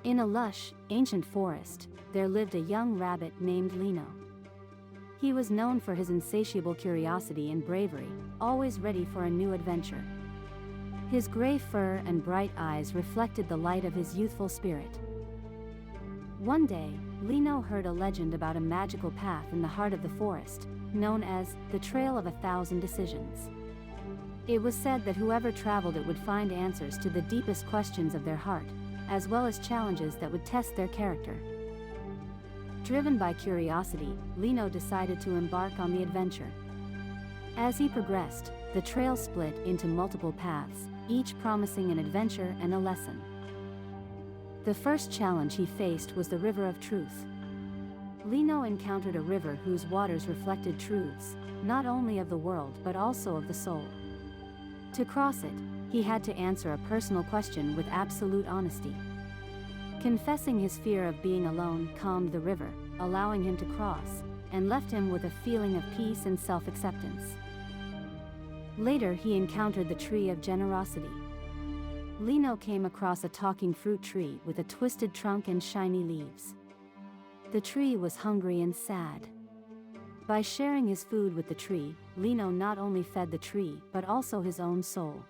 In a lush, ancient forest, there lived a young rabbit named Lino. He was known for his insatiable curiosity and bravery, always ready for a new adventure. His gray fur and bright eyes reflected the light of his youthful spirit. One day, Lino heard a legend about a magical path in the heart of the forest, known as the Trail of 1,000 Decisions. It was said that whoever traveled it would find answers to the deepest questions of their heart, as well as challenges that would test their character. Driven by curiosity, Lino decided to embark on the adventure. As he progressed, the trail split into multiple paths, each promising an adventure and a lesson. The first challenge he faced was the River of Truth. Lino encountered a river whose waters reflected truths, not only of the world but also of the soul. To cross it, he had to answer a personal question with absolute honesty. Confessing his fear of being alone calmed the river, allowing him to cross, and left him with a feeling of peace and self-acceptance. Later he encountered the Tree of Generosity. Lino came across a talking fruit tree with a twisted trunk and shiny leaves. The tree was hungry and sad. By sharing his food with the tree, Lino not only fed the tree but also his own soul.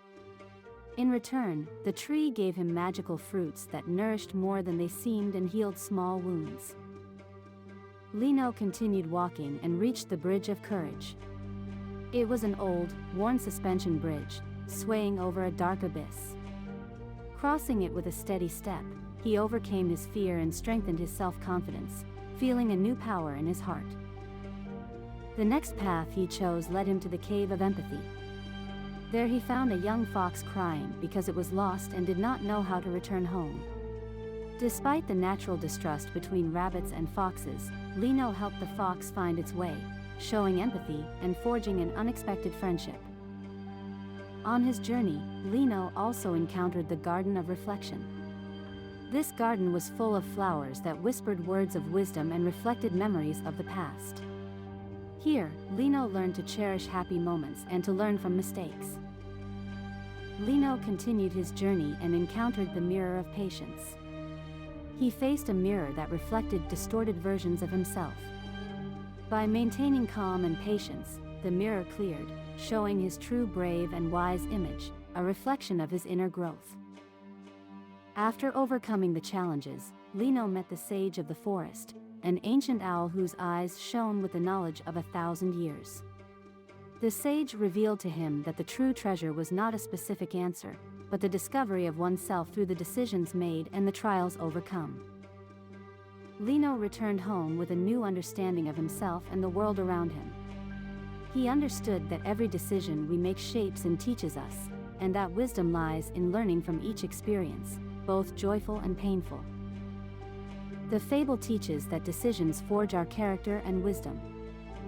In return, the tree gave him magical fruits that nourished more than they seemed and healed small wounds. Lino continued walking and reached the Bridge of Courage. It was an old, worn suspension bridge, swaying over a dark abyss. Crossing it with a steady step, he overcame his fear and strengthened his self-confidence, feeling a new power in his heart. The next path he chose led him to the Cave of Empathy. There he found a young fox crying because it was lost and did not know how to return home. Despite the natural distrust between rabbits and foxes, Lino helped the fox find its way, showing empathy and forging an unexpected friendship. On his journey, Lino also encountered the Garden of Reflection. This garden was full of flowers that whispered words of wisdom and reflected memories of the past. Here, Lino learned to cherish happy moments and to learn from mistakes. Lino continued his journey and encountered the Mirror of Patience. He faced a mirror that reflected distorted versions of himself. By maintaining calm and patience, the mirror cleared, showing his true brave and wise image, a reflection of his inner growth. After overcoming the challenges, Lino met the Sage of the Forest, an ancient owl whose eyes shone with the knowledge of 1,000 years. The sage revealed to him that the true treasure was not a specific answer, but the discovery of oneself through the decisions made and the trials overcome. Lino returned home with a new understanding of himself and the world around him. He understood that every decision we make shapes and teaches us, and that wisdom lies in learning from each experience, both joyful and painful. The fable teaches that decisions forge our character and wisdom.